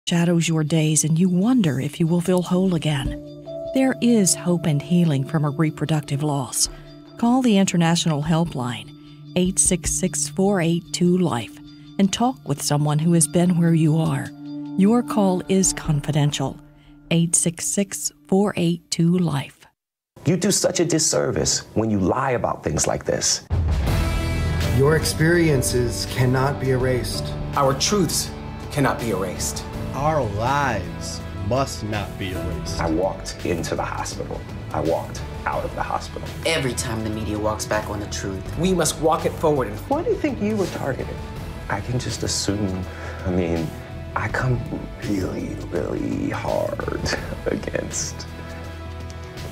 Shadows your days and you wonder if you will feel whole again. There is hope and healing from a reproductive loss. Call the International Helpline, 866-482-LIFE, and talk with someone who has been where you are. Your call is confidential, 866-482-LIFE. You do such a disservice when you lie about things like this. Your experiences cannot be erased. Our truths cannot be erased. Our lives must not be erased. I walked into the hospital. I walked out of the hospital. Every time the media walks back on the truth, we must walk it forward. Why do you think you were targeted? I can just assume, I come really, really hard against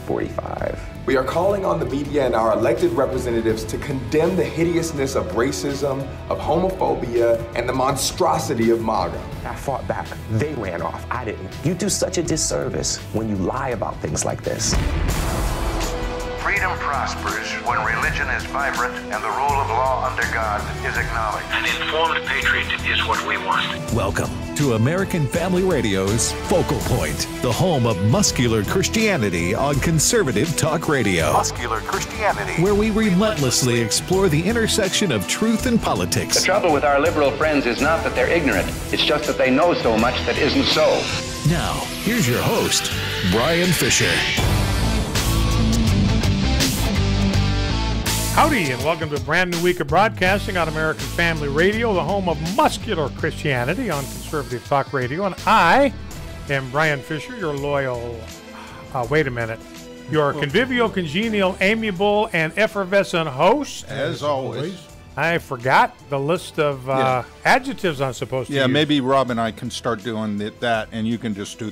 45. We are calling on the media and our elected representatives to condemn the hideousness of racism, of homophobia, and the monstrosity of MAGA. I fought back. They ran off. I didn't. You do such a disservice when you lie about things like this. Freedom prospers when religion is vibrant and the rule of law under God is acknowledged. An informed patriot is what we want. Welcome to American Family Radio's Focal Point, the home of muscular Christianity on conservative talk radio. Muscular Christianity, where we relentlessly explore the intersection of truth and politics. The trouble with our liberal friends is not that they're ignorant. It's just that they know so much that isn't so. Now, here's your host, Brian Fisher. Howdy, and welcome to a brand new week of broadcasting on American Family Radio, the home of muscular Christianity on conservative talk radio. And I am Brian Fisher, your loyal, your convivial, congenial, amiable, and effervescent host. As always. I forgot the list of adjectives I'm supposed to use. Yeah, maybe Rob and I can start doing that, and you can just do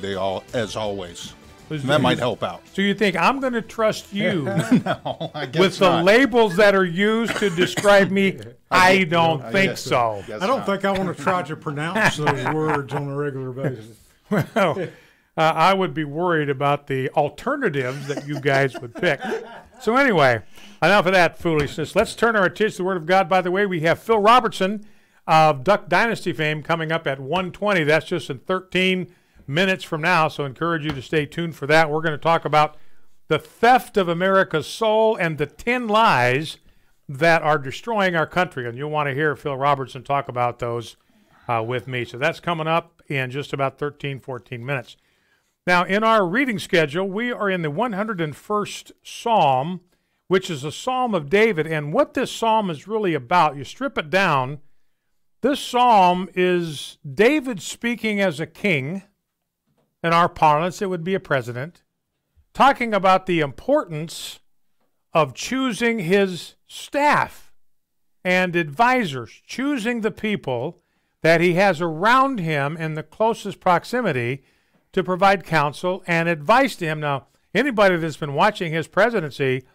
as always. That might help out. So you think I'm going to trust you no, I guess with the labels that are used to describe me? I don't think so. I don't think I want to try to pronounce those words on a regular basis. Well, I would be worried about the alternatives that you guys would pick. So anyway, enough of that foolishness. Let's turn our attention to the Word of God. By the way, we have Phil Robertson of Duck Dynasty fame coming up at 1:20. That's just in 13 minutes from now, so encourage you to stay tuned for that. We're going to talk about the theft of America's soul and the 10 lies that are destroying our country, and you'll want to hear Phil Robertson talk about those with me. So that's coming up in just about 14 minutes. Now, in our reading schedule, we are in the 101st Psalm, which is a Psalm of David, and what this Psalm is really about, you strip it down, this Psalm is David speaking as a king. In our parlance, it would be a president, talking about the importance of choosing his staff and advisors, choosing the people that he has around him in the closest proximity to provide counsel and advice to him. Now, anybody that's been watching his presidency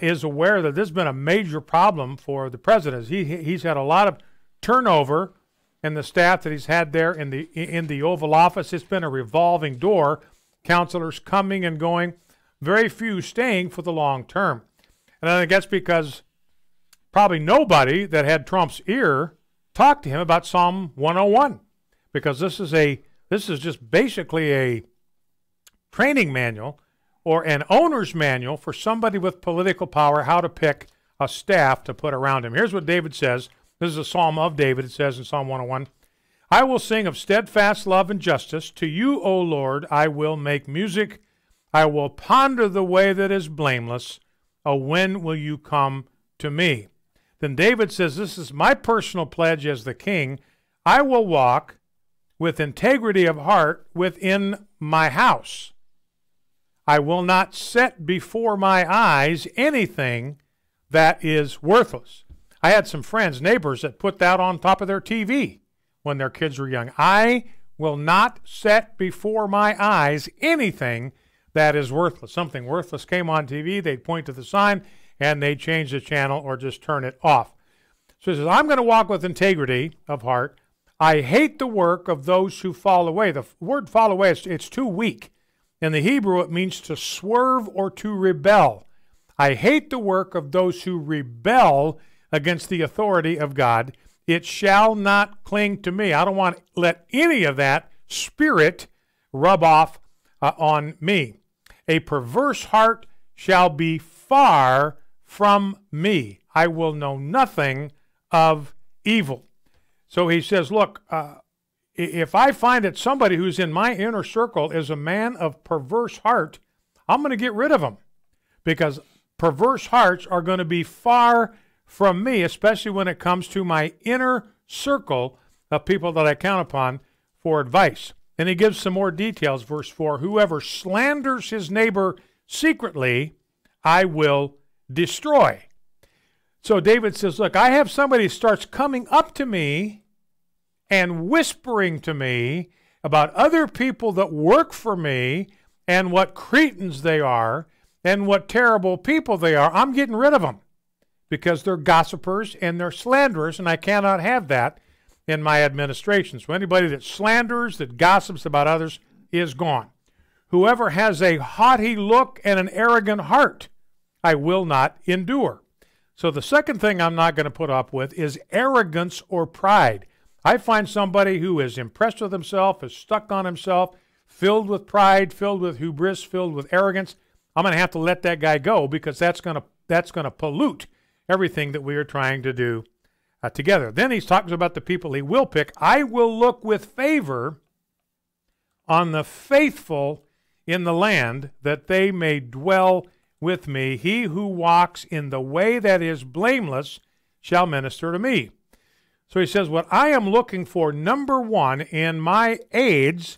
is aware that this has been a major problem for the president. He's had a lot of turnover and the staff that he's had there in the Oval Office. It's been a revolving door, counselors coming and going, very few staying for the long term. And I think that's because probably nobody that had Trump's ear talked to him about Psalm 101, because this is just basically a training manual or an owner's manual for somebody with political power, how to pick a staff to put around him. Here's what David says. This is a psalm of David. It says in Psalm 101, I will sing of steadfast love and justice. To you, O Lord, I will make music. I will ponder the way that is blameless. Oh, when will you come to me? Then David says, this is my personal pledge as the king. I will walk with integrity of heart within my house. I will not set before my eyes anything that is worthless. I had some friends, neighbors, that put that on top of their TV when their kids were young. I will not set before my eyes anything that is worthless. Something worthless came on TV, they'd point to the sign, and they'd change the channel or just turn it off. So he says, I'm going to walk with integrity of heart. I hate the work of those who fall away. The word fall away, it's too weak. In the Hebrew, it means to swerve or to rebel. I hate the work of those who rebel against the authority of God. It shall not cling to me. I don't want to let any of that spirit rub off on me. A perverse heart shall be far from me. I will know nothing of evil. So he says, look, if I find that somebody who's in my inner circle is a man of perverse heart, I'm going to get rid of him, because perverse hearts are going to be far from me, especially when it comes to my inner circle of people that I count upon for advice. And he gives some more details, verse 4, whoever slanders his neighbor secretly, I will destroy. So David says, look, I have somebody who starts coming up to me and whispering to me about other people that work for me and what cretins they are and what terrible people they are. I'm getting rid of them because they're gossipers and they're slanderers, and I cannot have that in my administration. So anybody that slanders, that gossips about others is gone. Whoever has a haughty look and an arrogant heart, I will not endure. So the second thing I'm not going to put up with is arrogance or pride. I find somebody who is impressed with himself, is stuck on himself, filled with pride, filled with hubris, filled with arrogance. I'm going to have to let that guy go, because that's going to pollute everything that we are trying to do together. Then he talks about the people he will pick. I will look with favor on the faithful in the land, that they may dwell with me. He who walks in the way that is blameless shall minister to me. So he says, what I am looking for, number one, in my aides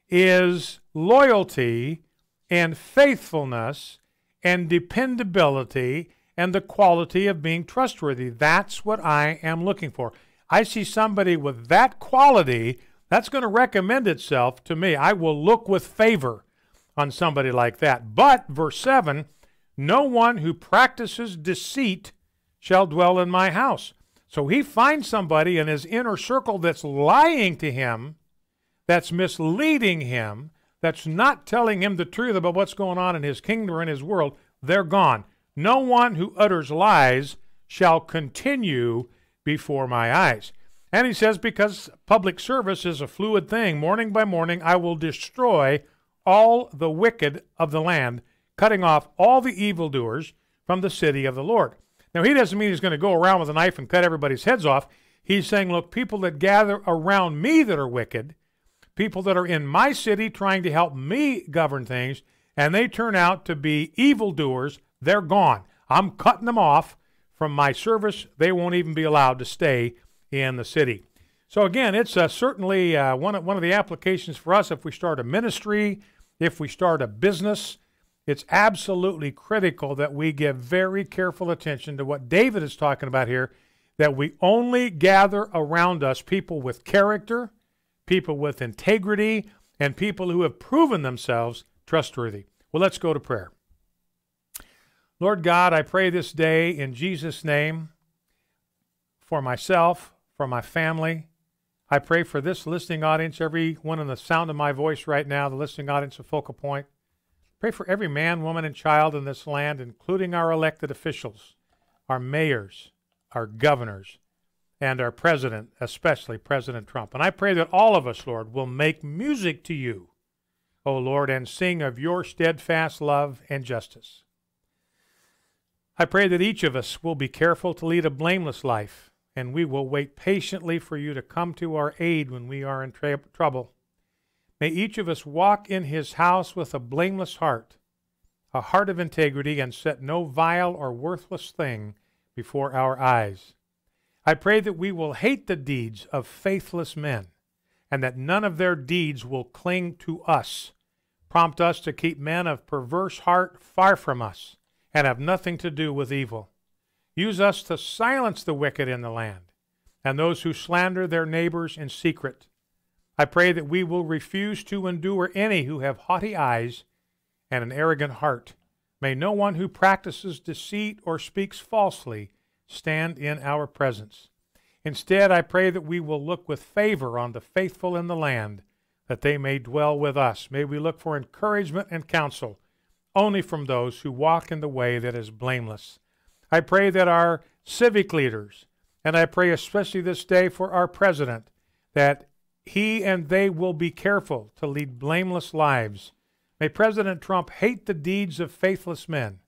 is loyalty and faithfulness and dependability and the quality of being trustworthy. That's what I am looking for. I see somebody with that quality, that's going to recommend itself to me. I will look with favor on somebody like that. But, verse 7, no one who practices deceit shall dwell in my house. So he finds somebody in his inner circle that's lying to him, that's misleading him, that's not telling him the truth about what's going on in his kingdom or in his world. They're gone. No one who utters lies shall continue before my eyes. And he says, because public service is a fluid thing, morning by morning I will destroy all the wicked of the land, cutting off all the evildoers from the city of the Lord. Now, he doesn't mean he's going to go around with a knife and cut everybody's heads off. He's saying, look, people that gather around me that are wicked, people that are in my city trying to help me govern things, and they turn out to be evildoers, they're gone. I'm cutting them off from my service. They won't even be allowed to stay in the city. So again, it's certainly one of the applications for us if we start a ministry, if we start a business. It's absolutely critical that we give very careful attention to what David is talking about here, that we only gather around us people with character, people with integrity, and people who have proven themselves trustworthy. Well, let's go to prayer. Lord God, I pray this day in Jesus' name for myself, for my family. I pray for this listening audience, everyone in the sound of my voice right now, the listening audience of Focal Point. Pray for every man, woman, and child in this land, including our elected officials, our mayors, our governors, and our president, especially President Trump. And I pray that all of us, Lord, will make music to you, O Lord, and sing of your steadfast love and justice. I pray that each of us will be careful to lead a blameless life, and we will wait patiently for you to come to our aid when we are in trouble. May each of us walk in his house with a blameless heart, a heart of integrity, and set no vile or worthless thing before our eyes. I pray that we will hate the deeds of faithless men, and that none of their deeds will cling to us. Prompt us to keep men of perverse heart far from us, and have nothing to do with evil. Use us to silence the wicked in the land, and those who slander their neighbors in secret. I pray that we will refuse to endure any who have haughty eyes and an arrogant heart. May no one who practices deceit or speaks falsely stand in our presence. Instead, I pray that we will look with favor on the faithful in the land, that they may dwell with us. May we look for encouragement and counsel only from those who walk in the way that is blameless. I pray that our civic leaders, and I pray especially this day for our president, that he and they will be careful to lead blameless lives. May President Trump hate the deeds of faithless men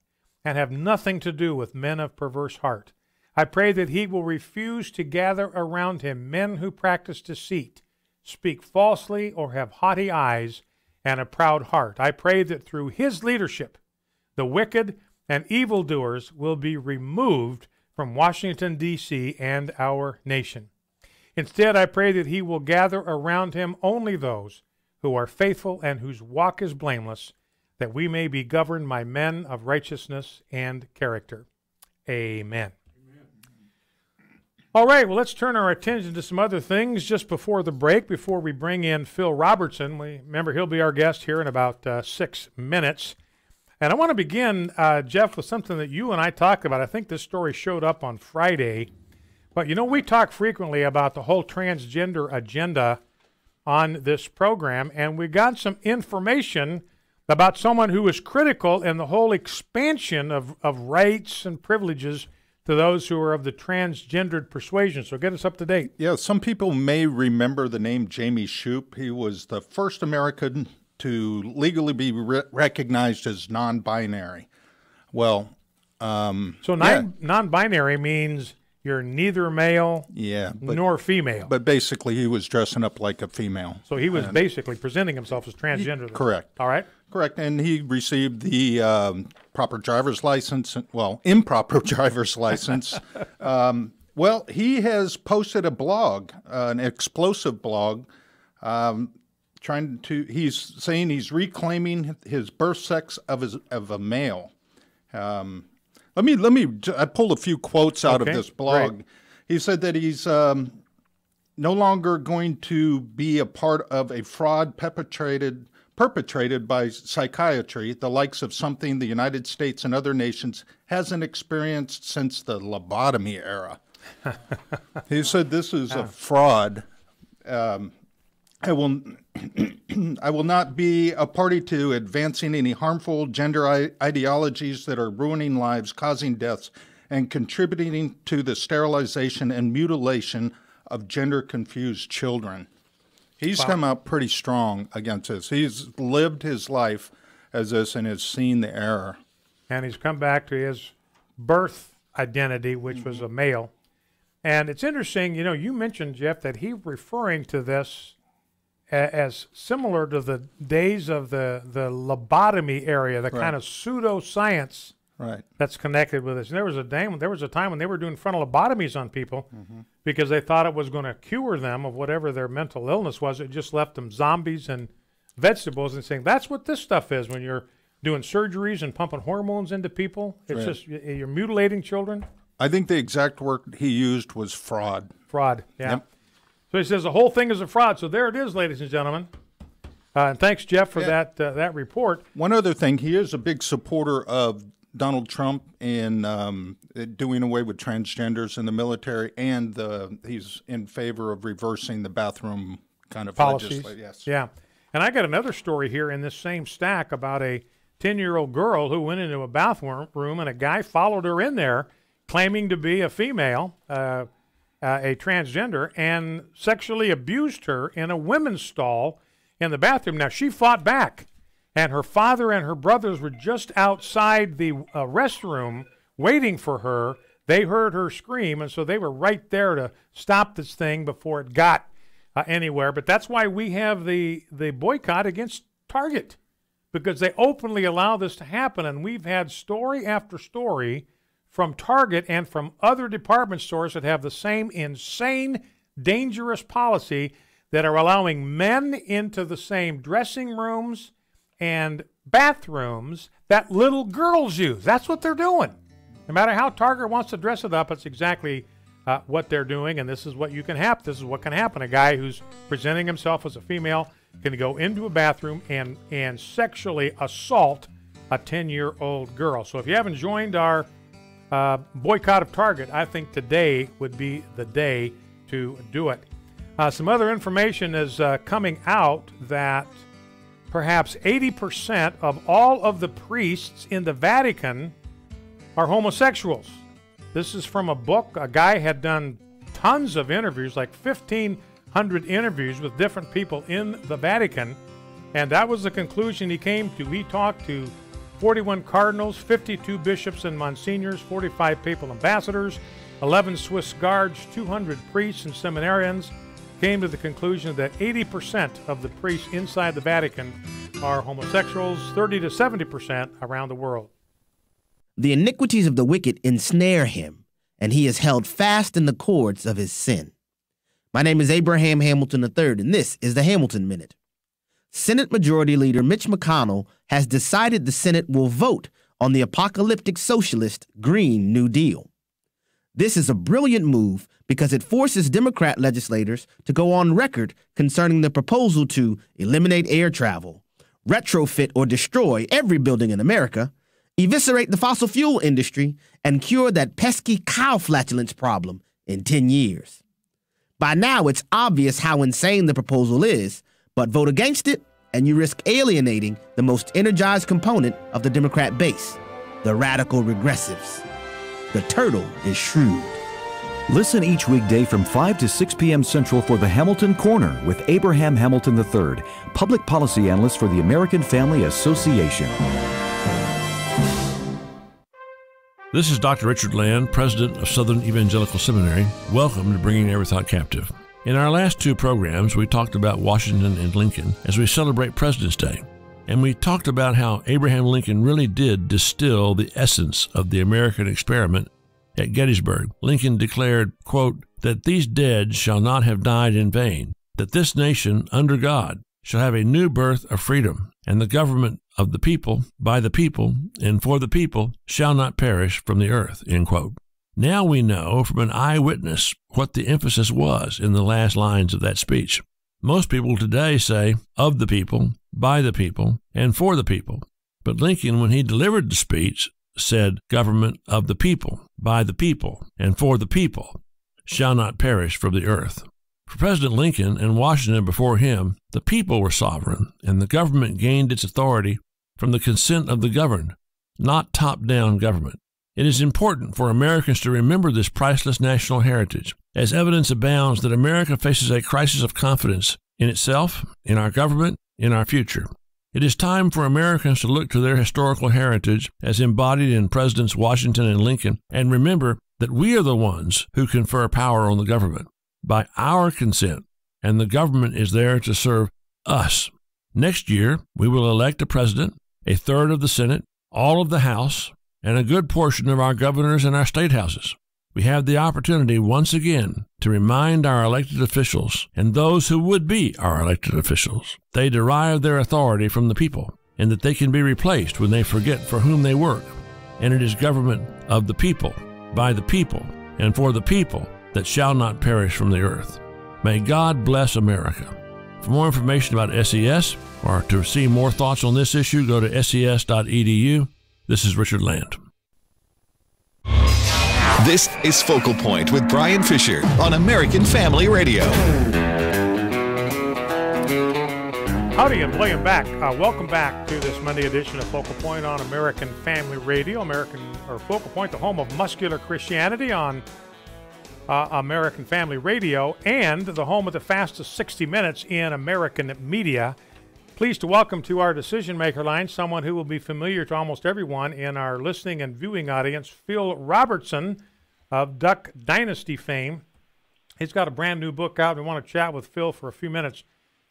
and have nothing to do with men of perverse heart. I pray that he will refuse to gather around him men who practice deceit, speak falsely, or have haughty eyes and a proud heart. I pray that through his leadership, the wicked and evildoers will be removed from Washington, D.C. and our nation. Instead, I pray that he will gather around him only those who are faithful and whose walk is blameless, that we may be governed by men of righteousness and character. Amen. All right, well, let's turn our attention to some other things just before the break, before we bring in Phil Robertson. Remember, he'll be our guest here in about 6 minutes. And I want to begin, Jeff, with something that you and I talked about. I think this story showed up on Friday. But, you know, we talk frequently about the whole transgender agenda on this program, and we got some information about someone who is critical in the whole expansion of rights and privileges to those who are of the transgendered persuasion. So get us up to date. Yeah, some people may remember the name Jamie Shoup. He was the first American to legally be recognized as non-binary. Well, non-binary means you're neither male nor female. But basically, he was dressing up like a female. So he was basically presenting himself as transgender. Correct. All right. Correct. And he received the proper driver's license, improper driver's license. Well, he has posted a blog, an explosive blog, he's saying he's reclaiming his birth sex of a male. I pulled a few quotes out of this blog. Great. He said that he's no longer going to be a part of a fraud perpetrated by psychiatry, the likes of something the United States and other nations hasn't experienced since the lobotomy era. He said this is a fraud. I will not be a party to advancing any harmful gender ideologies that are ruining lives, causing deaths, and contributing to the sterilization and mutilation of gender-confused children. He's come out pretty strong against this. He's lived his life as this and has seen the error. And he's come back to his birth identity, which was a male. And it's interesting, you know, you mentioned, Jeff, that he's referring to this as similar to the days of the lobotomy area, the kind of pseudoscience that's connected with this. And there was a time when they were doing frontal lobotomies on people because they thought it was going to cure them of whatever their mental illness was. It just left them zombies and vegetables, and saying that's what this stuff is when you're doing surgeries and pumping hormones into people. It's just you're mutilating children. I think the exact word he used was fraud. Fraud, yeah. Yep. So he says the whole thing is a fraud. So there it is, ladies and gentlemen. And thanks, Jeff, for that report. One other thing, he is a big supporter of Donald Trump in doing away with transgenders in the military, and he's in favor of reversing the bathroom kind of policies. Legislation. Yes. Yeah. And I got another story here in this same stack about a 10-year-old girl who went into a bathroom and a guy followed her in there claiming to be a female, a transgender, and sexually abused her in a women's stall in the bathroom. Now, she fought back, and her father and her brothers were just outside the restroom waiting for her. They heard her scream, and so they were right there to stop this thing before it got anywhere. But that's why we have the boycott against Target, because they openly allow this to happen. And we've had story after story from Target and from other department stores that have the same insane, dangerous policy that are allowing men into the same dressing rooms and bathrooms that little girls use. That's what they're doing. No matter how Target wants to dress it up, it's exactly what they're doing, and this is what can happen. A guy who's presenting himself as a female can go into a bathroom and sexually assault a 10-year-old girl. So if you haven't joined our boycott of Target, I think today would be the day to do it. Some other information is coming out that perhaps 80% of all of the priests in the Vatican are homosexuals. This is from a book. A guy had done tons of interviews, like 15 100 interviews with different people in the Vatican, and that was the conclusion he came to. He talked to 41 cardinals, 52 bishops and monsignors, 45 papal ambassadors, 11 Swiss guards, 200 priests and seminarians, came to the conclusion that 80% of the priests inside the Vatican are homosexuals, 30 to 70% around the world. The iniquities of the wicked ensnare him, and he is held fast in the cords of his sin. My name is Abraham Hamilton III, and this is the Hamilton Minute. Senate Majority Leader Mitch McConnell has decided the Senate will vote on the apocalyptic socialist Green New Deal. This is a brilliant move because it forces Democrat legislators to go on record concerning the proposal to eliminate air travel, retrofit or destroy every building in America, eviscerate the fossil fuel industry, and cure that pesky cow flatulence problem in 10 years. By now, it's obvious how insane the proposal is, but vote against it, and you risk alienating the most energized component of the Democrat base, the radical regressives. The turtle is shrewd. Listen each weekday from 5 to 6 p.m. Central for the Hamilton Corner with Abraham Hamilton III, public policy analyst for the American Family Association. This is Dr. Richard Land, president of Southern Evangelical Seminary. Welcome to Bringing Every Thought Captive. In our last two programs, we talked about Washington and Lincoln as we celebrate President's Day. And we talked about how Abraham Lincoln really did distill the essence of the American experiment at Gettysburg. Lincoln declared, quote, that these dead shall not have died in vain, that this nation, under God, shall have a new birth of freedom, and the government of the people, by the people, and for the people, shall not perish from the earth, end quote. Now we know from an eyewitness what the emphasis was in the last lines of that speech. Most people today say, of the people, by the people, and for the people. But Lincoln, when he delivered the speech, said, government of the people, by the people, and for the people, shall not perish from the earth. For President Lincoln and Washington before him, the people were sovereign, and the government gained its authority from the consent of the governed, not top-down government. It is important for Americans to remember this priceless national heritage, as evidence abounds that America faces a crisis of confidence in itself, in our government, in our future. It is time for Americans to look to their historical heritage as embodied in Presidents Washington and Lincoln and remember that we are the ones who confer power on the government by our consent, and the government is there to serve us. Next year, we will elect a president, a third of the Senate, all of the House, and a good portion of our governors and our state houses. We have the opportunity once again to remind our elected officials and those who would be our elected officials they derive their authority from the people and that they can be replaced when they forget for whom they work. And it is government of the people, by the people, and for the people that shall not perish from the earth. May God bless America. For more information about SES or to see more thoughts on this issue, go to ses.edu. This is Richard Land. This is Focal Point with Brian Fisher on American Family Radio. Howdy and welcome back. Welcome back to this Monday edition of Focal Point on American Family Radio. Focal Point, the home of muscular Christianity on American Family Radio, and the home of the fastest 60 minutes in American media. Pleased to welcome to our decision maker line someone who will be familiar to almost everyone in our listening and viewing audience, Phil Robertson of Duck Dynasty fame. He's got a brand new book out. We want to chat with Phil for a few minutes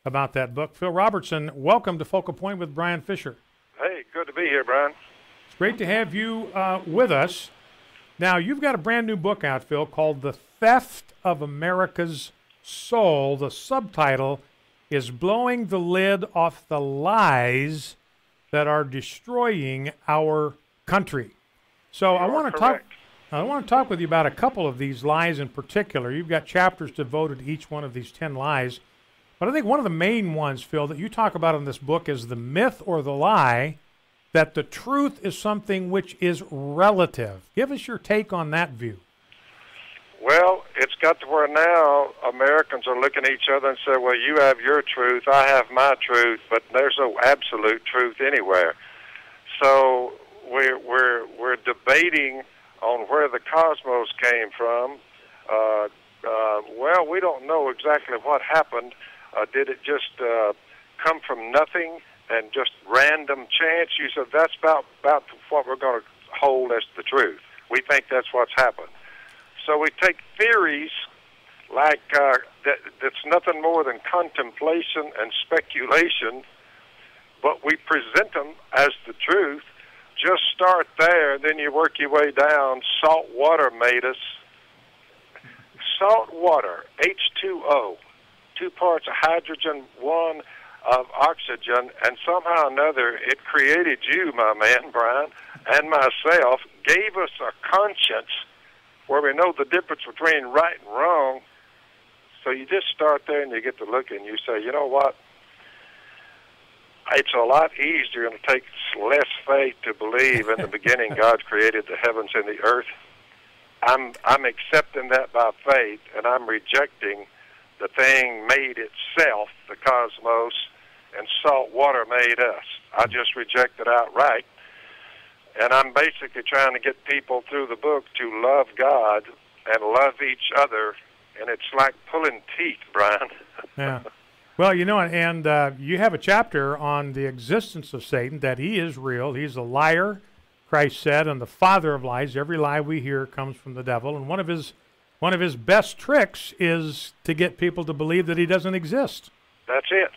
about that book. Phil Robertson, welcome to Focal Point with Brian Fisher. Hey, good to be here, Brian. It's great to have you with us. Now, you've got a brand new book out, Phil, called The Theft of America's Soul. The subtitle is Blowing the Lid Off the Lies That Are Destroying Our Country. So I want to talk with you about a couple of these lies in particular. You've got chapters devoted to each one of these 10 lies. But I think one of the main ones, Phil, that you talk about in this book is the myth or the lie that the truth is something which is relative. Give us your take on that view. Well, it's got to where now Americans are looking at each other and say, well, you have your truth, I have my truth, but there's no absolute truth anywhere. So we're debating on where the cosmos came from. well, we don't know exactly what happened. Did it just come from nothing and just random chance? You said that's about what we're going to hold as the truth. We think that's what's happened. So we take theories like that's nothing more than contemplation and speculation, but we present them as the truth. Just start there, then you work your way down. Salt water made us. Salt water, H2O, 2 parts of hydrogen, 1 of oxygen, and somehow or another it created you, my man, Brian, and myself, gave us a conscience where we know the difference between right and wrong. So you just start there and you get to look and you say, you know what? It's a lot easier and it takes less faith to believe in the beginning God created the heavens and the earth. I'm accepting that by faith, and I'm rejecting the thing made itself, the cosmos, and salt water made us. I just reject it outright. And I'm basically trying to get people through the book to love God and love each other, and it's like pulling teeth, Brian. Yeah. Well, you know, and you have a chapter on the existence of Satan, that he is real. He's a liar, Christ said, and the father of lies. Every lie we hear comes from the devil, and one of his best tricks is to get people to believe that he doesn't exist. That's it.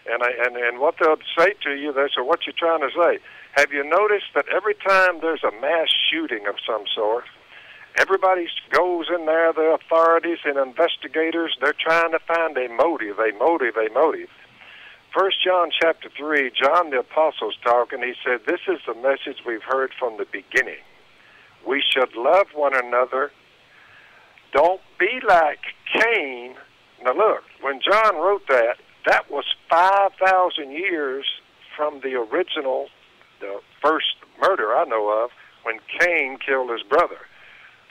And what they'll say to you, they say, what you trying to say? Have you noticed that every time there's a mass shooting of some sort, everybody goes in there, the authorities and investigators, they're trying to find a motive. 1 John chapter 3, John the Apostle's talking, he said, this is the message we've heard from the beginning. We should love one another. Don't be like Cain. Now look, when John wrote that, that was 5,000 years from the original, the first murder I know of, when Cain killed his brother.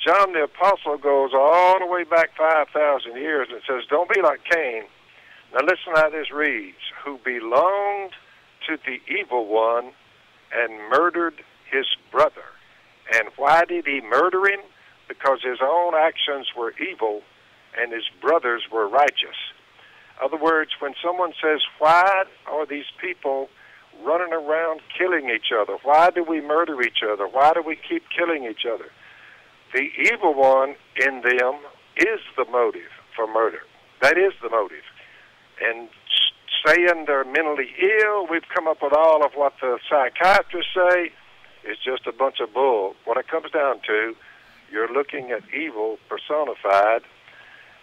John the Apostle goes all the way back 5,000 years and says, don't be like Cain. Now listen how this reads. Who belonged to the evil one and murdered his brother. And why did he murder him? Because his own actions were evil and his brothers were righteous. In other words, when someone says, why are these people running around killing each other? Why do we murder each other? Why do we keep killing each other? The evil one in them is the motive for murder. That is the motive. And saying they're mentally ill, we've come up with all of what the psychiatrists say, is just a bunch of bull. What it comes down to, you're looking at evil personified,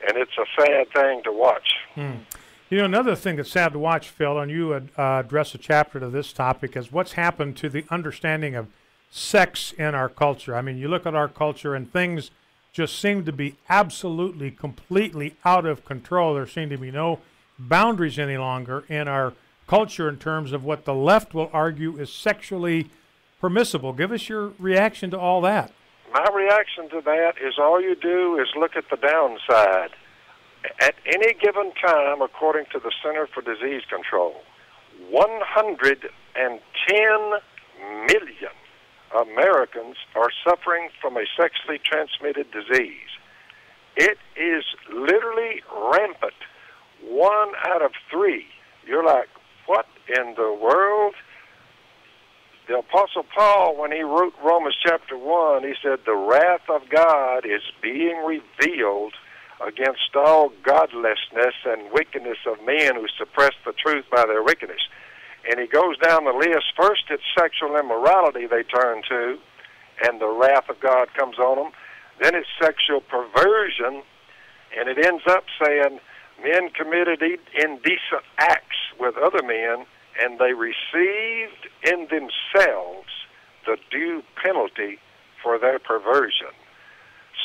and it's a sad thing to watch. You know, another thing that's sad to watch, Phil, and you address a chapter to this topic, is what's happened to the understanding of sex in our culture. I mean, you look at our culture and things just seem to be absolutely, completely out of control. There seem to be no boundaries any longer in our culture in terms of what the left will argue is sexually permissible. Give us your reaction to all that. My reaction to that is all you do is look at the downside. At any given time, according to the Center for Disease Control, 110 million Americans are suffering from a sexually transmitted disease. It is literally rampant. 1 out of 3. You're like, what in the world? The Apostle Paul, when he wrote Romans chapter 1, he said, the wrath of God is being revealed against all godlessness and wickedness of men who suppress the truth by their wickedness. And he goes down the list. First, it's sexual immorality they turn to, and the wrath of God comes on them. Then it's sexual perversion, and it ends up saying men committed indecent acts with other men, and they received in themselves the due penalty for their perversion.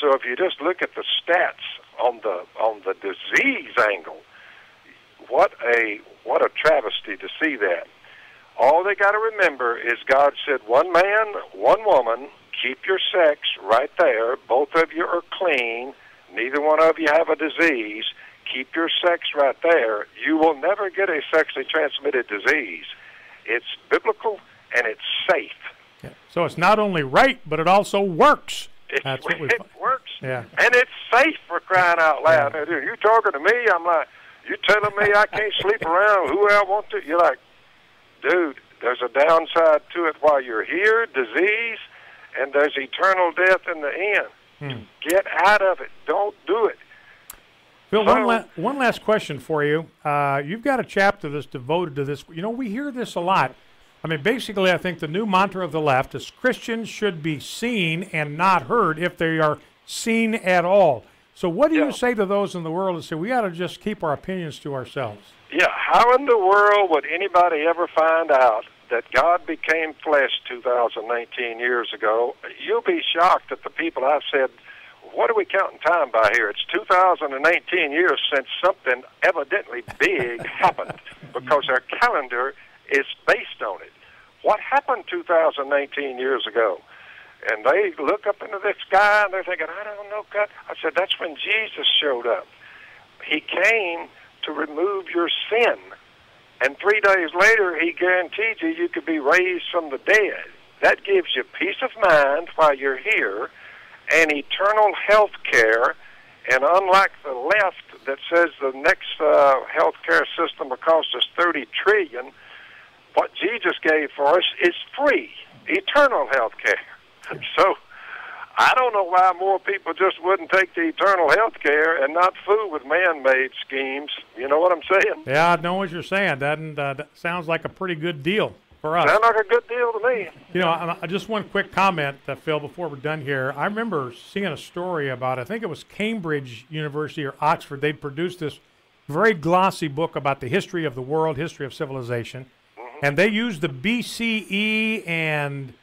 So if you just look at the stats on the disease angle, what a travesty to see that. All they got to remember is God said, one man, one woman, keep your sex right there. Both of you are clean. Neither one of you have a disease. Keep your sex right there. You will never get a sexually transmitted disease. It's biblical and it's safe. Yeah. So it's not only right, but it also works. It works Yeah. And it's safe, for crying out loud. Yeah. You talking to me? I'm like, you telling me I can't sleep around who I want to? You're like, dude, there's a downside to it while you're here, disease, and there's eternal death in the end. Get out of it. Don't do it. Phil, one last question for you. You've got a chapter that's devoted to this. You know, we hear this a lot. I mean, basically, I think the new mantra of the left is Christians should be seen and not heard if they are seen at all. So what do you say to those in the world that say we got to just keep our opinions to ourselves? Yeah, how in the world would anybody ever find out that God became flesh 2019 years ago? You'll be shocked at the people I've said, what are we counting time by here? It's 2018 years since something evidently big happened, because our calendar is based on it. What happened 2018 years ago? And they look up into the sky and they're thinking, I don't know, God. I said, that's when Jesus showed up. He came to remove your sin. And 3 days later, he guaranteed you could be raised from the dead. That gives you peace of mind while you're here and eternal health care. And unlike the left that says the next health care system will cost us $30 trillion, what Jesus gave for us is free, eternal health care. So I don't know why more people just wouldn't take the eternal health care and not fool with man-made schemes. You know what I'm saying? Yeah, I know what you're saying. That sounds like a pretty good deal for us. Sounds like a good deal to me. You know, just one quick comment, Phil, before we're done here. I remember seeing a story about, I think it was Cambridge University or Oxford. They'd produced this very glossy book about the history of the world, history of civilization. And they used the BCE and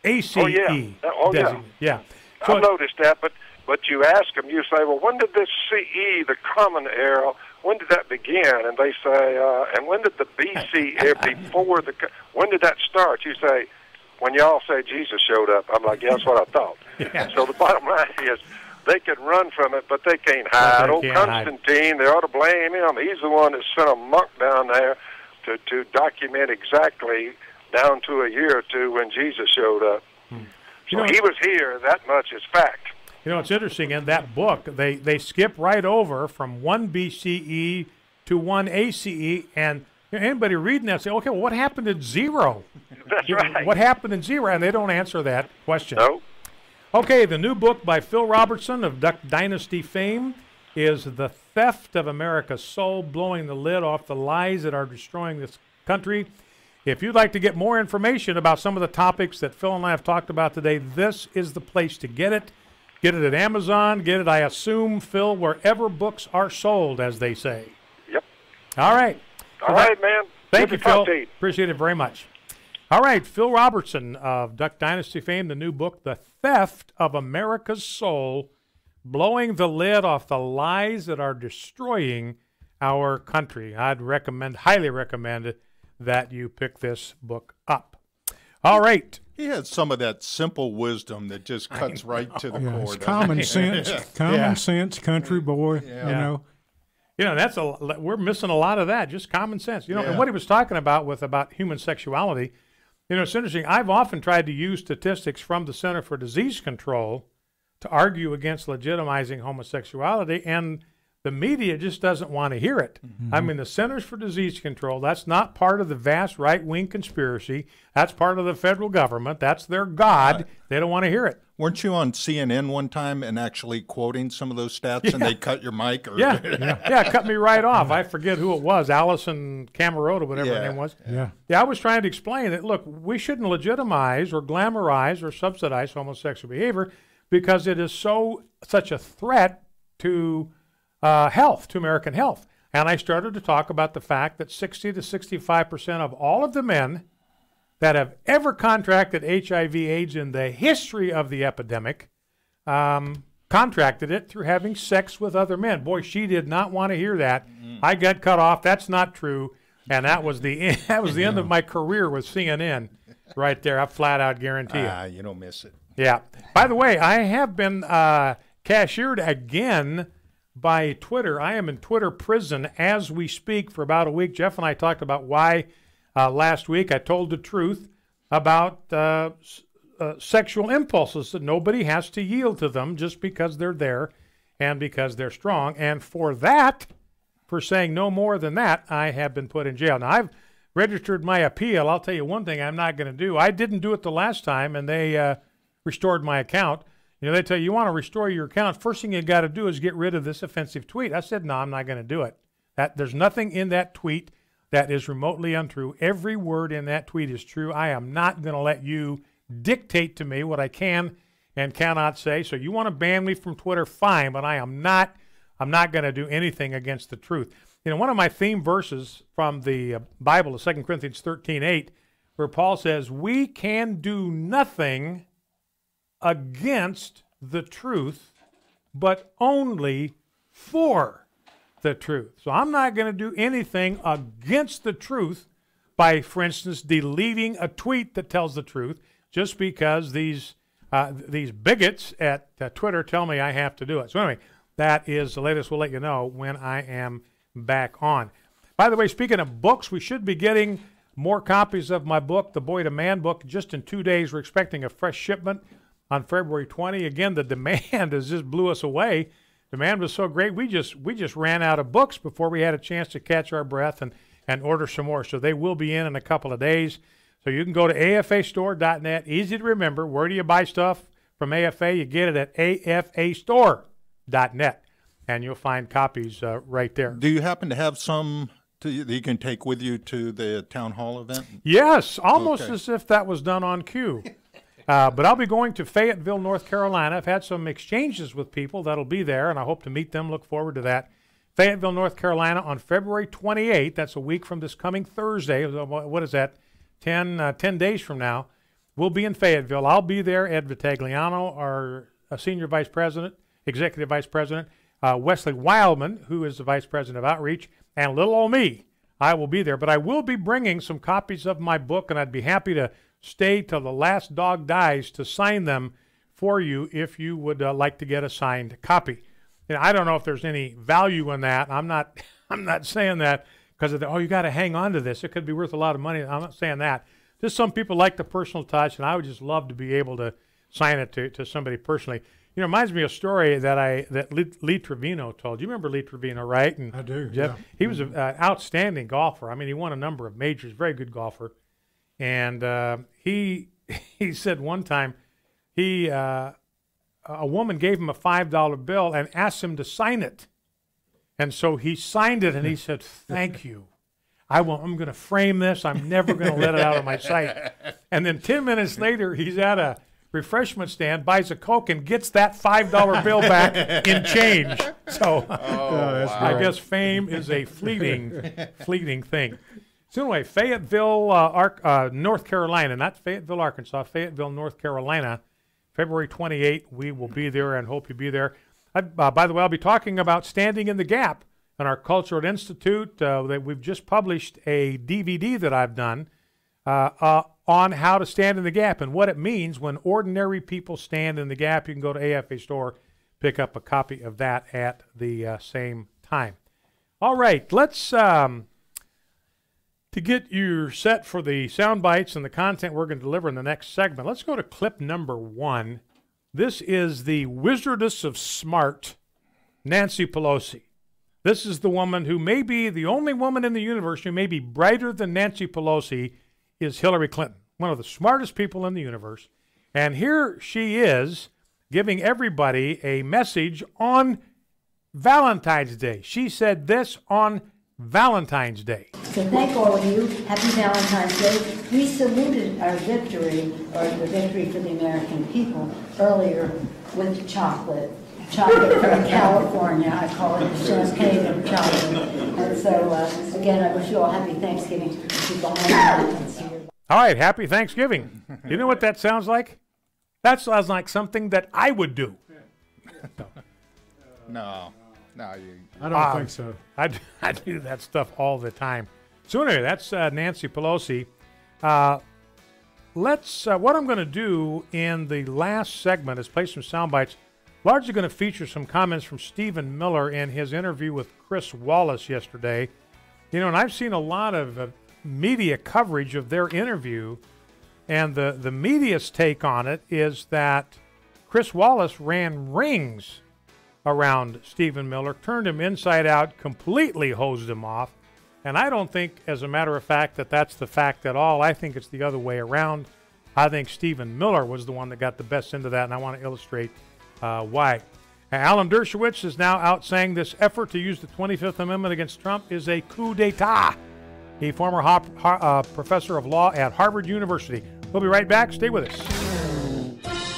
ACE. Oh, yeah. Yeah. So I've noticed that, but you ask them, you say, well, when did this CE, the Common Era, when did that begin? And they say, and when did the BC era before when did that start? You say, when y'all say Jesus showed up. I'm like, yeah, that's what I thought. Yeah. So the bottom line is, they can run from it, but they can't hide. Constantine, they ought to blame him. He's the one that sent a monk down there to document exactly down to a year or two when Jesus showed up. So he was here. That much is fact. You know, it's interesting. In that book, they skip right over from 1 BCE to 1 ACE, and anybody reading that say, okay, well, what happened at 0? That's right. What happened in 0? And they don't answer that question. No. Okay, the new book by Phil Robertson of Duck Dynasty fame is The Theft of America's Soul, blowing the lid off the lies that are destroying this country. If you'd like to get more information about some of the topics that Phil and I have talked about today, this is the place to get it. Get it at Amazon. Get it, I assume, Phil, wherever books are sold, as they say. Yep. All right. All right, man. Thank you, Phil. Appreciate it very much. All right, Phil Robertson of Duck Dynasty fame, the new book, The Theft of America's Soul, blowing the lid off the lies that are destroying our country. I'd highly recommend that you pick this book up. All right. He has some of that simple wisdom that just cuts right to the core. It's common sense, sense, country boy. Yeah. You know. You know, we're missing a lot of that, just common sense. You know, and what he was talking about about human sexuality, you know, it's interesting. I've often tried to use statistics from the Center for Disease Control to argue against legitimizing homosexuality, and the media just doesn't want to hear it. I mean, the Centers for Disease Control, that's not part of the vast right-wing conspiracy. That's part of the federal government. That's their God. Right. They don't want to hear it. Weren't you on CNN one time and actually quoting some of those stats, and they cut your mic? Or Cut me right off. I forget who it was, Allison Camerota, whatever her name was. Yeah, I was trying to explain that, look, we shouldn't legitimize or glamorize or subsidize homosexual behavior because it is such a threat to health, to American health. And I started to talk about the fact that 60 to 65% of all of the men that have ever contracted HIV/AIDS in the history of the epidemic contracted it through having sex with other men. Boy, she did not want to hear that. I got cut off. That's not true. And that was the end of my career with CNN right there. I flat out guarantee it. You don't miss it. Yeah. By the way, I have been cashiered again by Twitter. I am in Twitter prison as we speak for about a week. Jeff and I talked about why last week. I told the truth about sexual impulses, that nobody has to yield to them just because they're there and because they're strong. And for that, for saying no more than that, I have been put in jail. Now, I've registered my appeal. I'll tell you one thing I'm not going to do. I didn't do it the last time, and they restored my account. You know, they tell you, you want to restore your account, first thing you got to do is get rid of this offensive tweet. I said, no, I'm not going to do it. There's nothing in that tweet that is remotely untrue. Every word in that tweet is true. I am not going to let you dictate to me what I can and cannot say. So you want to ban me from Twitter, fine, but I'm not going to do anything against the truth. You know, one of my theme verses from the Bible is 2 Corinthians 13:8, where Paul says, we can do nothing against the truth, but only for the truth. So I'm not going to do anything against the truth by, for instance, deleting a tweet that tells the truth just because these bigots at Twitter tell me I have to do it. So anyway, that is the latest. We'll let you know when I am back on. By the way, speaking of books, we should be getting more copies of my book, The Boy to Man book, just in 2 days. We're expecting a fresh shipment on February 20. Again, the demand has just blew us away. Demand was so great, we just ran out of books before we had a chance to catch our breath and order some more. So they will be in a couple of days. So you can go to afastore.net. Easy to remember. Where do you buy stuff from AFA? You get it at afastore.net. And you'll find copies right there. Do you happen to have some that you can take with you to the town hall event? Yes, almost as if that was done on cue. But I'll be going to Fayetteville, North Carolina. I've had some exchanges with people that'll be there, and I hope to meet them. Look forward to that. Fayetteville, North Carolina on February 28th. That's a week from this coming Thursday. What is that? 10 days from now. We'll be in Fayetteville. I'll be there. Ed Vitagliano, our senior vice president, executive vice president. Wesley Wildman, who is the Vice President of Outreach, and little old me. I will be there. But I will be bringing some copies of my book, and I'd be happy to stay till the last dog dies to sign them for you if you would like to get a signed copy. You know, I don't know if there's any value in that. I'm not saying that because of you got to hang on to this. It could be worth a lot of money. I'm not saying that. Just some people like the personal touch, and I would just love to be able to sign it to somebody personally. You know, it reminds me of a story that Lee Trevino told. You remember Lee Trevino, right? And I do, Jeff, yeah. He was an outstanding golfer. I mean, he won a number of majors, very good golfer. And he said one time a woman gave him a $5 bill and asked him to sign it. And so he signed it, and he said, thank you. I'm going to frame this. I'm never going to let it out of my sight. And then 10 minutes later, he's at a refreshment stand, buys a Coke, and gets that $5 bill back in change. So I guess fame is a fleeting thing. So anyway, Fayetteville, North Carolina, not Fayetteville, Arkansas, Fayetteville, North Carolina, February 28th. We will be there and hope you be there. By the way, I'll be talking about standing in the gap in our Cultural Institute. That we've just published a DVD that I've done on how to stand in the gap and what it means when ordinary people stand in the gap. You can go to AFA Store, pick up a copy of that at the same time. All right, let's, to get you set for the sound bites and the content we're going to deliver in the next segment, let's go to clip number 1. This is the Wizardess of Smart, Nancy Pelosi. This is the woman who may be the only woman in the universe who may be brighter than Nancy Pelosi is Hillary Clinton, one of the smartest people in the universe. And here she is giving everybody a message on Valentine's Day. She said this on Valentine's Day. So thank all of you. Happy Valentine's Day. We saluted our victory, or the victory for the American people, earlier with chocolate. Chocolate from California. I call it the champagne of chocolate. And so, again, I wish you all happy Thanksgiving. All right, happy Thanksgiving. You know what that sounds like? That sounds like something that I would do. No, I don't think so. I do that stuff all the time. So anyway, that's Nancy Pelosi. What I'm going to do in the last segment is play some sound bites. Largely going to feature some comments from Stephen Miller in his interview with Chris Wallace yesterday. You know, and I've seen a lot of media coverage of their interview And the media's take on it is that Chris Wallace ran rings around Stephen Miller, turned him inside out, completely hosed him off. And I don't think, as a matter of fact, that that's the fact at all. I think it's the other way around. I think Stephen Miller was the one that got the best into that, and I want to illustrate why. Alan Dershowitz is now out saying this effort to use the 25th Amendment against Trump is a coup d'etat. A former professor of law at Harvard University. We'll be right back. Stay with us.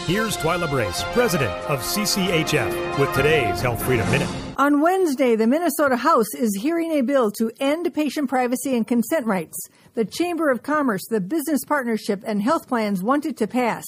Here's Twyla Brace, president of CCHF, with today's Health Freedom Minute. On Wednesday, the Minnesota House is hearing a bill to end patient privacy and consent rights. The Chamber of Commerce, the Business Partnership, and health plans wanted to pass.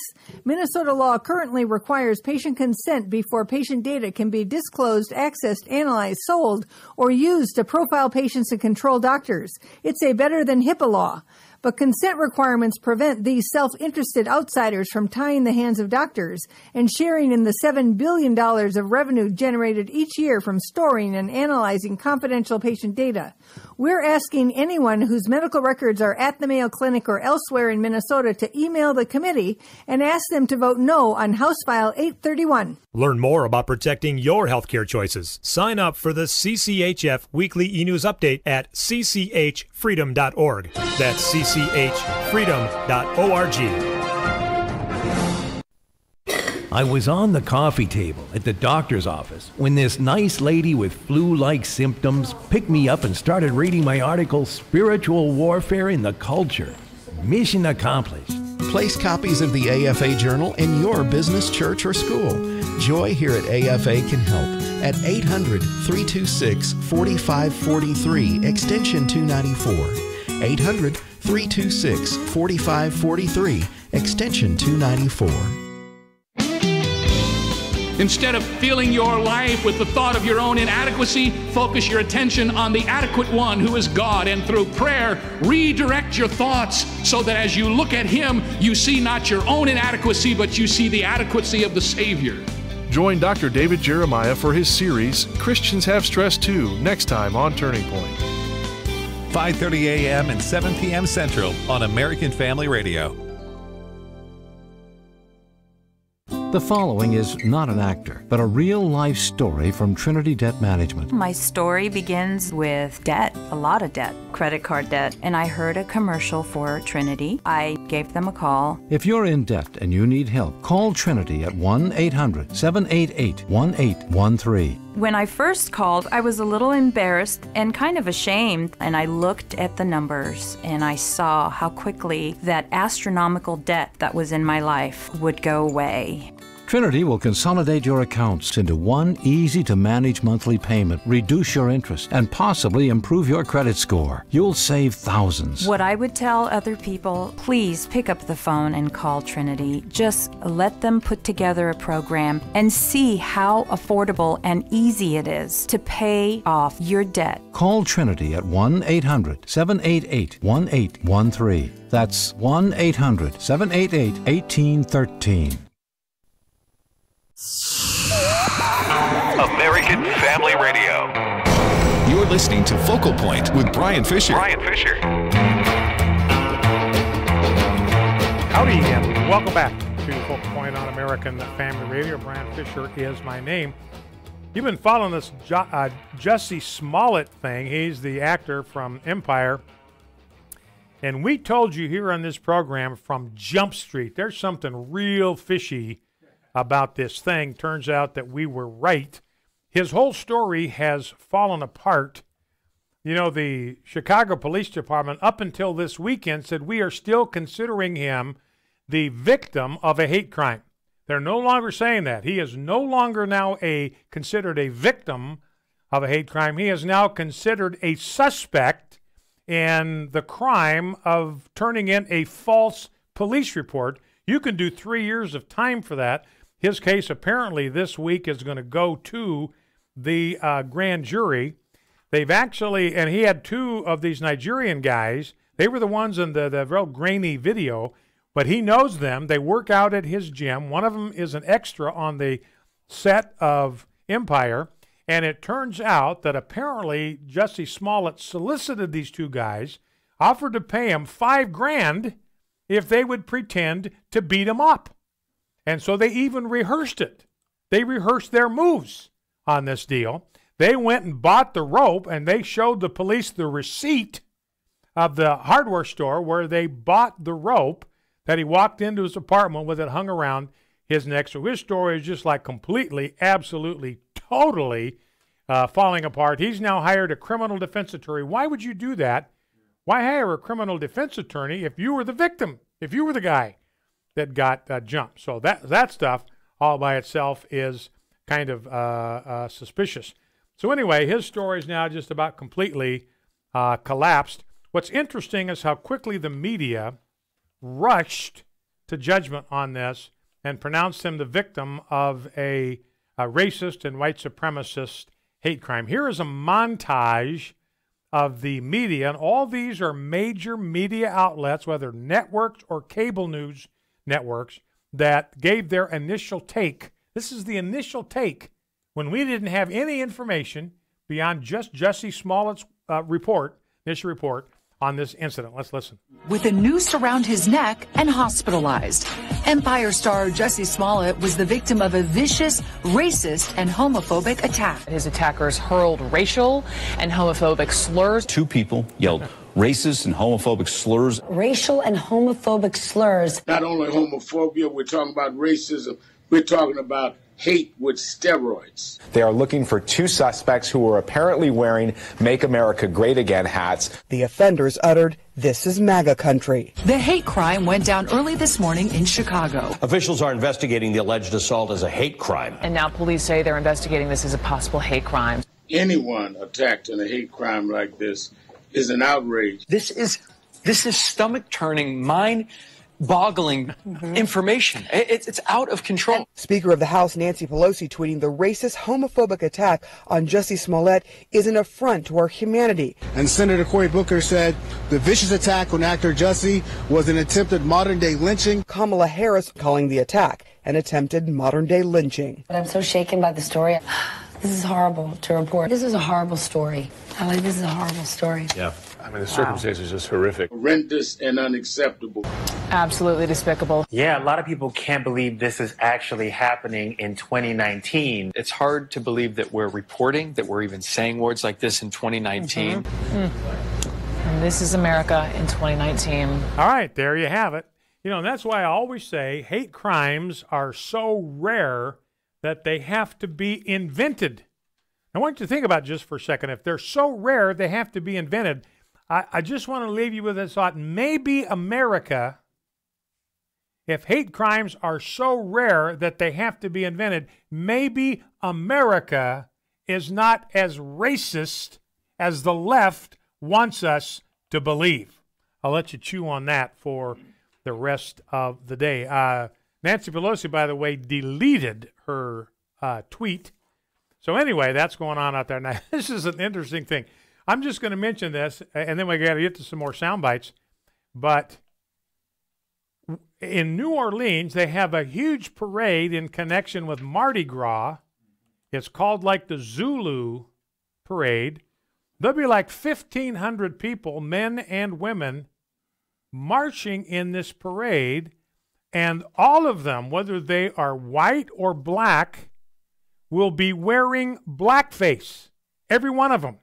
Minnesota law currently requires patient consent before patient data can be disclosed, accessed, analyzed, sold, or used to profile patients and control doctors. It's a better than HIPAA law. But consent requirements prevent these self-interested outsiders from tying the hands of doctors and sharing in the $7 billion of revenue generated each year from storing and analyzing confidential patient data. We're asking anyone whose medical records are at the Mayo Clinic or elsewhere in Minnesota to email the committee and ask them to vote no on House File 831. Learn more about protecting your healthcare choices. Sign up for the CCHF Weekly e-News Update at cchfreedom.org. That's cchfreedom.org. I was on the coffee table at the doctor's office when this nice lady with flu-like symptoms picked me up and started reading my article, Spiritual Warfare in the Culture. Mission accomplished. Place copies of the AFA Journal in your business, church, or school. Joy here at AFA can help at 800-326-4543, extension 294. 800-326-4543, extension 294. Instead of filling your life with the thought of your own inadequacy, focus your attention on the adequate one who is God, and through prayer, redirect your thoughts so that as you look at Him, you see not your own inadequacy, but you see the adequacy of the Savior. Join Dr. David Jeremiah for his series, Christians Have Stress Too, next time on Turning Point. 5:30 a.m. and 7 p.m. Central on American Family Radio. The following is not an actor, but a real-life story from Trinity Debt Management. My story begins with debt, a lot of debt, credit card debt, and I heard a commercial for Trinity. I gave them a call. If you're in debt and you need help, call Trinity at 1-800-788-1813. When I first called, I was a little embarrassed and kind of ashamed, and I looked at the numbers and I saw how quickly that astronomical debt that was in my life would go away. Trinity will consolidate your accounts into one easy-to-manage monthly payment, reduce your interest, and possibly improve your credit score. You'll save thousands. What I would tell other people, please pick up the phone and call Trinity. Just let them put together a program and see how affordable and easy it is to pay off your debt. Call Trinity at 1-800-788-1813. That's 1-800-788-1813. American Family Radio. You're listening to Focal Point with Brian Fisher. Howdy, and welcome back to Focal Point on American Family Radio. Brian Fisher is my name. You've been following this Jussie Smollett thing. He's the actor from Empire. And we told you here on this program from Jump Street, there's something real fishy about this thing. Turns out that we were right. His whole story has fallen apart. You know, the Chicago Police Department, up until this weekend, said we are still considering him the victim of a hate crime. They're no longer saying that. He is no longer now considered a victim of a hate crime. He is now considered a suspect in the crime of turning in a false police report. You can do 3 years of time for that. His case apparently this week is going to go to the grand jury. They've actually, and he had two of these Nigerian guys. They were the ones in the real grainy video, but he knows them. They work out at his gym. One of them is an extra on the set of Empire, and it turns out that apparently Jussie Smollett solicited these two guys, offered to pay him $5,000 if they would pretend to beat him up. And so they even rehearsed it. They rehearsed their moves on this deal. They went and bought the rope, and they showed the police the receipt of the hardware store where they bought the rope that he walked into his apartment with it hung around his neck. So his story is just like completely, absolutely, totally falling apart. He's now hired a criminal defense attorney. Why would you do that? Why hire a criminal defense attorney if you were the victim, if you were the guy that got jumped? So that stuff all by itself is kind of suspicious. So anyway, his story is now just about completely collapsed. What's interesting is how quickly the media rushed to judgment on this and pronounced him the victim of a racist and white supremacist hate crime. Here is a montage of the media, and all these are major media outlets, whether networks or cable news networks, that gave their initial take. This is the initial take when we didn't have any information beyond just Jussie Smollett's initial report on this incident. Let's listen. With a noose around his neck and hospitalized, Empire star Jussie Smollett was the victim of a vicious, racist, and homophobic attack. His attackers hurled racial and homophobic slurs. Two people yelled racist and homophobic slurs. Racial and homophobic slurs. Not only homophobia, we're talking about racism. We're talking about hate with steroids. They are looking for two suspects who were apparently wearing Make America Great Again hats. The offenders uttered, "This is MAGA country." The hate crime went down early this morning in Chicago. Officials are investigating the alleged assault as a hate crime. And now police say they're investigating this as a possible hate crime. Anyone attacked in a hate crime like this is an outrage. This is stomach-turning, mind-boggling information. It's out of control. Speaker of the House Nancy Pelosi tweeting, "The racist, homophobic attack on Jussie Smollett is an affront to our humanity." And Senator Cory Booker said the vicious attack on actor Jussie was an attempted modern-day lynching. Kamala Harris calling the attack an attempted modern-day lynching. But I'm so shaken by the story. This is horrible to report. This is a horrible story. This is a horrible story. Yeah. I mean, the circumstances are just horrific. Horrendous and unacceptable. Absolutely despicable. Yeah, a lot of people can't believe this is actually happening in 2019. It's hard to believe that we're reporting, that we're even saying words like this in 2019. And this is America in 2019. All right, there you have it. You know, and that's why I always say hate crimes are so rare that they have to be invented. I want you to think about it just for a second. If they're so rare, they have to be invented. I just want to leave you with this thought. Maybe America, if hate crimes are so rare that they have to be invented, maybe America is not as racist as the left wants us to believe. I'll let you chew on that for the rest of the day. Nancy Pelosi, by the way, deleted her tweet. So anyway, that's going on out there. Now, this is an interesting thing. I'm just going to mention this, and then we got to get to some more sound bites. But in New Orleans, they have a huge parade in connection with Mardi Gras. It's called like the Zulu parade. There'll be like 1,500 people, men and women, marching in this parade. And all of them, whether they are white or black, will be wearing blackface. Every one of them.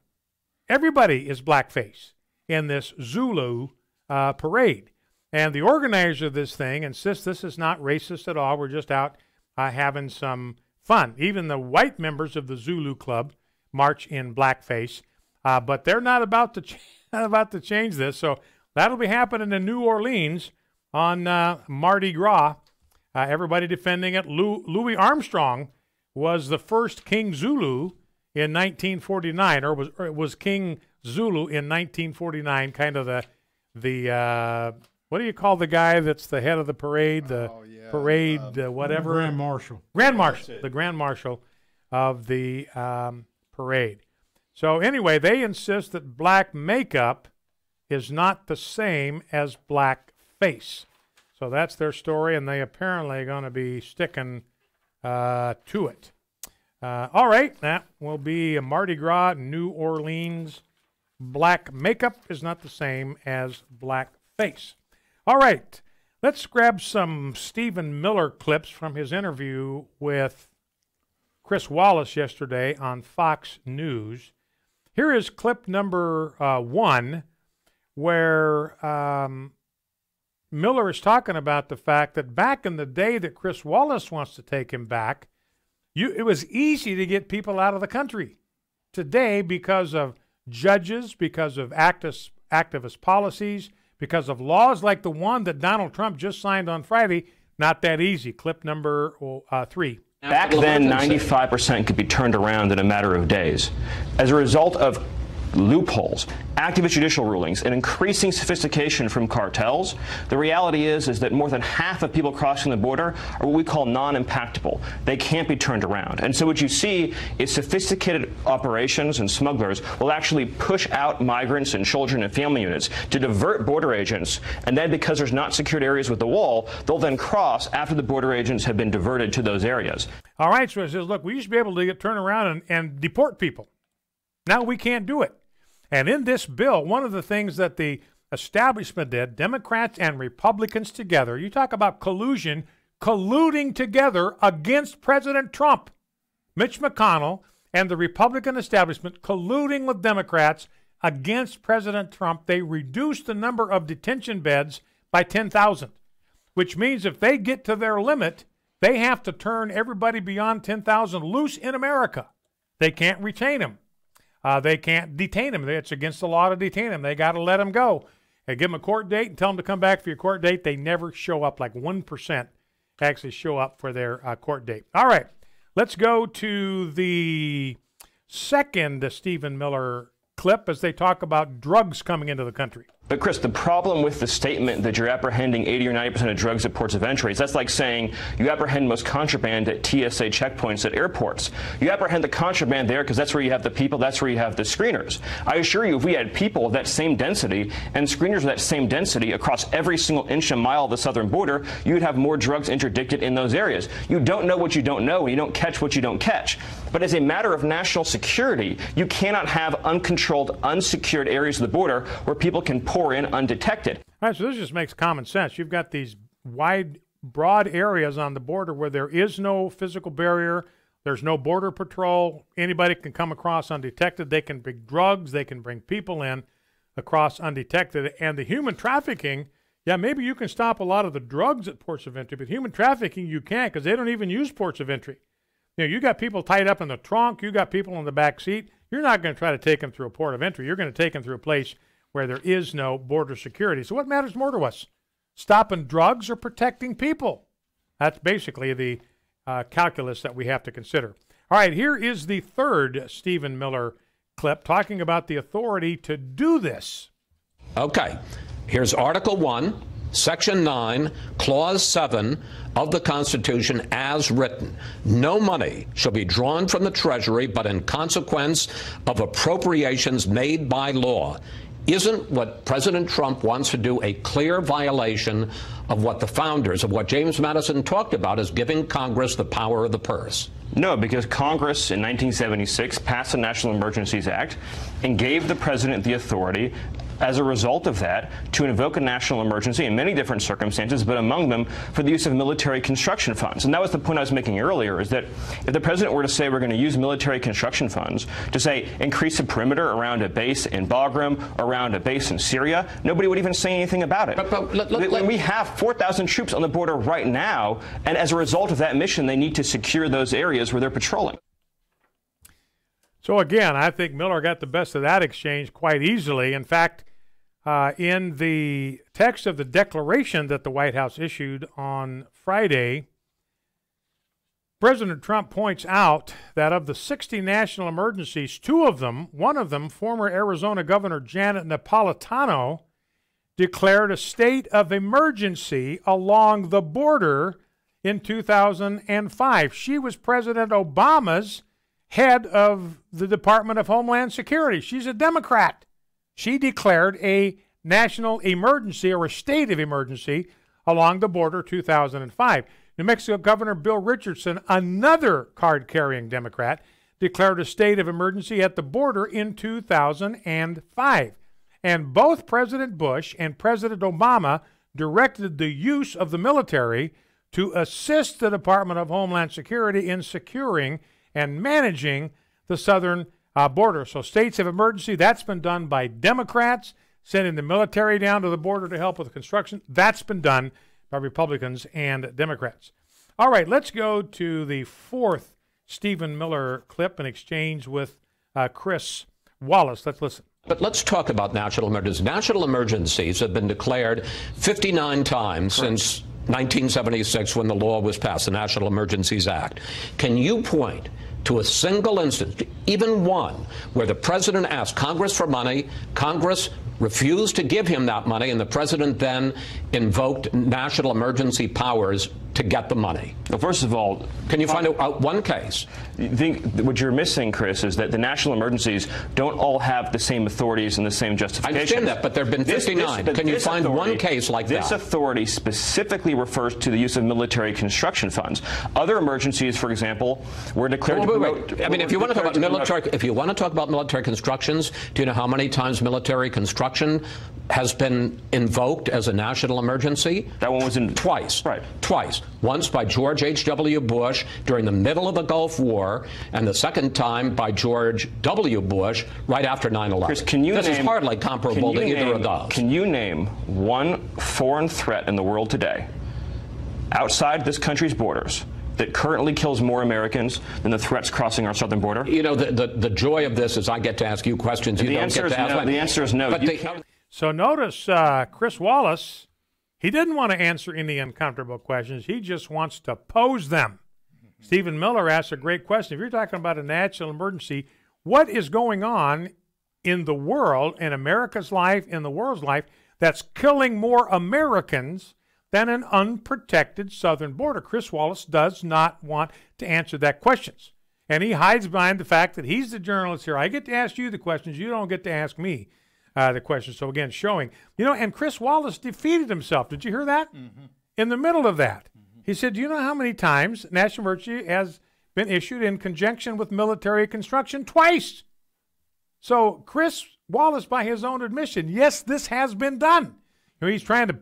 Everybody is blackface in this Zulu parade. And the organizer of this thing insists this is not racist at all. We're just out having some fun. Even the white members of the Zulu Club march in blackface. But they're not about to change this. So that'll be happening in New Orleans on Mardi Gras. Everybody defending it. Louis Armstrong was the first King Zulu in 1949, or was King Zulu in 1949, kind of the what do you call the guy that's the head of the parade? The parade, whatever. Grand Marshal. Grand Marshal. The Grand Marshal of the parade. So anyway, they insist that black makeup is not the same as black face. So that's their story, and they apparently are going to be sticking to it. All right, that will be a Mardi Gras, New Orleans. Black makeup is not the same as black face. All right, Let's grab some Stephen Miller clips from his interview with Chris Wallace yesterday on Fox News. Here is clip number 1, where Miller is talking about the fact that back in the day that Chris Wallace wants to take him back, it was easy to get people out of the country. Today, because of judges, because of activist policies, because of laws like the one that Donald Trump just signed on Friday, not that easy. Clip number 3. Back then, 95% could be turned around in a matter of days. As a result of loopholes, activist judicial rulings, and increasing sophistication from cartels, the reality is that more than half of people crossing the border are what we call non-impactable. They can't be turned around. And so what you see is sophisticated operations and smugglers will actually push out migrants and children and family units to divert border agents, and then because there's not secured areas with the wall, they'll then cross after the border agents have been diverted to those areas. All right, so it says, look, we used to be able to turn around and deport people. Now we can't do it. And in this bill, one of the things that the establishment did, Democrats and Republicans together, you talk about collusion, colluding together against President Trump. Mitch McConnell and the Republican establishment colluding with Democrats against President Trump. They reduced the number of detention beds by 10,000, which means if they get to their limit, they have to turn everybody beyond 10,000 loose in America. They can't retain them. They can't detain them. It's against the law to detain them. They got to let them go. They give them a court date and tell them to come back for your court date. They never show up. Like 1% actually show up for their court date. All right, let's go to the second Stephen Miller clip as they talk about drugs coming into the country. But Chris, the problem with the statement that you're apprehending 80 or 90% of drugs at ports of entry is that's like saying you apprehend most contraband at TSA checkpoints at airports. You apprehend the contraband there because that's where you have the people, that's where you have the screeners. I assure you, if we had people of that same density and screeners of that same density across every single inch and mile of the southern border, you'd have more drugs interdicted in those areas. You don't know what you don't know, and you don't catch what you don't catch. But as a matter of national security, you cannot have uncontrolled, unsecured areas of the border where people can pour in undetected. All right, so this just makes common sense. You've got these wide, broad areas on the border where there is no physical barrier, there's no border patrol, anybody can come across undetected, they can bring drugs, they can bring people in across undetected, and the human trafficking, yeah, maybe you can stop a lot of the drugs at ports of entry, but human trafficking you can't because they don't even use ports of entry. You know, you got people tied up in the trunk, you got people in the back seat, you're not going to try to take them through a port of entry, you're going to take them through a place where there is no border security. So what matters more to us? Stopping drugs or protecting people? That's basically the calculus that we have to consider. All right, here is the third Stephen Miller clip talking about the authority to do this. Okay, here's Article 1, Section 9, Clause 7 of the Constitution as written. No money shall be drawn from the Treasury but in consequence of appropriations made by law. Isn't what President Trump wants to do a clear violation of what the founders, of what James Madison talked about as giving Congress the power of the purse? No, because Congress in 1976 passed the National Emergencies Act and gave the president the authority as a result of that to invoke a national emergency in many different circumstances, but among them for the use of military construction funds. And that was the point I was making earlier, is that if the president were to say we're going to use military construction funds to say increase the perimeter around a base in Bagram, around a base in Syria, nobody would even say anything about it. When we have 4,000 troops on the border right now, and as a result of that mission, they need to secure those areas where they're patrolling. So again, I think Miller got the best of that exchange quite easily. In fact, in the text of the declaration that the White House issued on Friday, President Trump points out that of the 60 national emergencies, one of them, former Arizona Governor Janet Napolitano, declared a state of emergency along the border in 2005. She was President Obama's head of the Department of Homeland Security. She's a Democrat. She declared a national emergency or a state of emergency along the border 2005. New Mexico Governor Bill Richardson, another card-carrying Democrat, declared a state of emergency at the border in 2005. And both President Bush and President Obama directed the use of the military to assist the Department of Homeland Security in securing and managing the southern border. So states of emergency, that's been done by Democrats, sending the military down to the border to help with construction. That's been done by Republicans and Democrats. All right, let's go to the fourth Stephen Miller clip in exchange with Chris Wallace. Let's listen. But let's talk about national emergencies. National emergencies have been declared 59 times since 1976 when the law was passed, the National Emergencies Act. Can you point to a single instance, even one, where the president asked Congress for money, Congress refused to give him that money, and the president then invoked national emergency powers to get the money? Well, first of all, can you find out one case? I think what you're missing, Chris, is that the national emergencies don't all have the same authorities and the same justifications. I understand that, but there have been 59. Can you find one case like that? This authority specifically refers to the use of military construction funds. Other emergencies, for example, were declared to promote... I mean, if you want to talk about military constructions, do you know how many times military construction has been invoked as a national emergency? That one was in... Twice. Right. Twice. Once by George H.W. Bush during the middle of the Gulf War, and the second time by George W. Bush right after 9/11. Chris, this is hardly comparable to either of those. Can you name one foreign threat in the world today, outside this country's borders, that currently kills more Americans than the threats crossing our southern border? You know, the joy of this is I get to ask you questions you don't get to ask me. The answer is no. So notice Chris Wallace, he didn't want to answer any uncomfortable questions. He just wants to pose them. Stephen Miller asked a great question. If you're talking about a national emergency, what is going on in the world, in America's life, in the world's life, that's killing more Americans than an unprotected southern border? Chris Wallace does not want to answer that questions. And he hides behind the fact that he's the journalist here. I get to ask you the questions. You don't get to ask me the questions. So, again, showing. And Chris Wallace defeated himself. Did you hear that? Mm-hmm. In the middle of that. He said, do you know how many times national emergency has been issued in conjunction with military construction? Twice. So Chris Wallace, by his own admission, yes, this has been done. He's trying to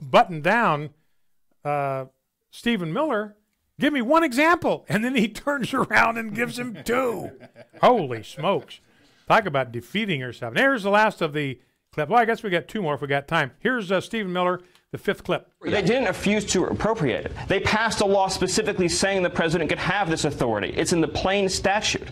button down Stephen Miller. Give me one example. And then he turns around and gives him two. Holy smokes. Talk about defeating yourself. And here's the last of the clip. Well, I guess we got two more if we got time. Here's Stephen Miller, the fifth clip. They didn't refuse to appropriate it. They passed a law specifically saying the president could have this authority. It's in the plain statute.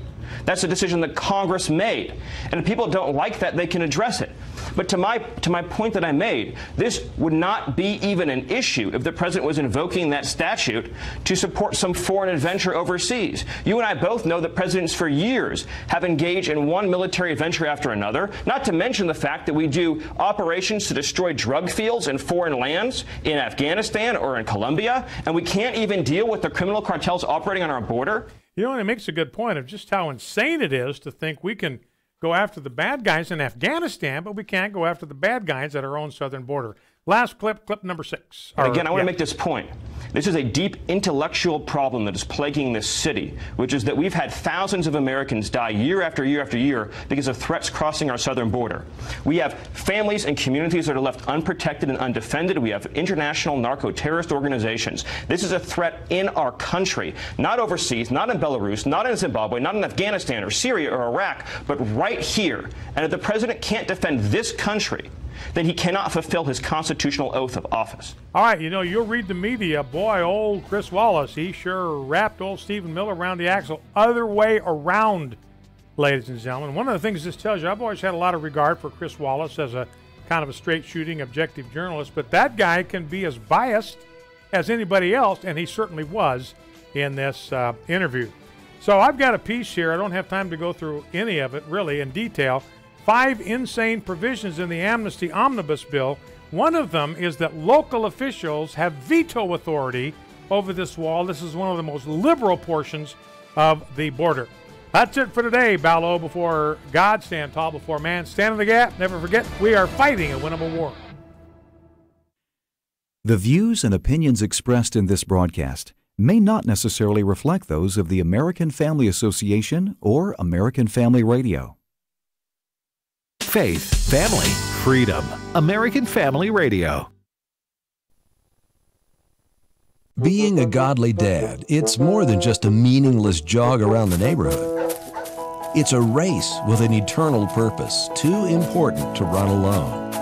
That's a decision that Congress made. And if people don't like that, they can address it. But to my point that I made, this would not be even an issue if the president was invoking that statute to support some foreign adventure overseas. You and I both know that presidents for years have engaged in one military adventure after another, not to mention the fact that we do operations to destroy drug fields in foreign lands in Afghanistan or in Colombia, and we can't even deal with the criminal cartels operating on our border. And it makes a good point of just how insane it is to think we can go after the bad guys in Afghanistan, but we can't go after the bad guys at our own southern border. Last clip number 6. Again, I want to make this point. This is a deep intellectual problem that is plaguing this city, which is that we've had thousands of Americans die year after year after year because of threats crossing our southern border. We have families and communities that are left unprotected and undefended. We have international narco-terrorist organizations. This is a threat in our country, not overseas, not in Belarus, not in Zimbabwe, not in Afghanistan or Syria or Iraq, but right here. And if the president can't defend this country, then he cannot fulfill his constitutional oath of office. All right, you'll read the media. Boy, old Chris Wallace, he sure wrapped old Stephen Miller around the axle. Other way around, ladies and gentlemen. One of the things this tells you, I've always had a lot of regard for Chris Wallace as a kind of a straight-shooting, objective journalist, but that guy can be as biased as anybody else, and he certainly was in this interview. So I've got a piece here. I don't have time to go through any of it, really, in detail. 5 insane provisions in the Amnesty Omnibus Bill. One of them is that local officials have veto authority over this wall. This is one of the most liberal portions of the border. That's it for today. Bow low before God, stand tall before man. Stand in the gap. Never forget, we are fighting a winnable war. The views and opinions expressed in this broadcast may not necessarily reflect those of the American Family Association or American Family Radio. Faith, family, freedom. American Family Radio. Being a godly dad, it's more than just a meaningless jog around the neighborhood. It's a race with an eternal purpose, too important to run alone.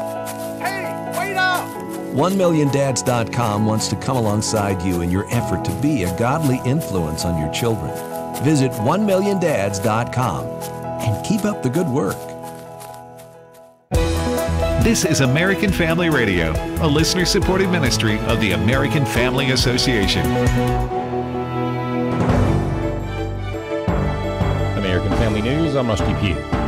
Hey, wait up! 1milliondads.com wants to come alongside you in your effort to be a godly influence on your children. Visit 1milliondads.com and keep up the good work. This is American Family Radio, a listener-supported ministry of the American Family Association. American Family News, I'm Rusty Pugh.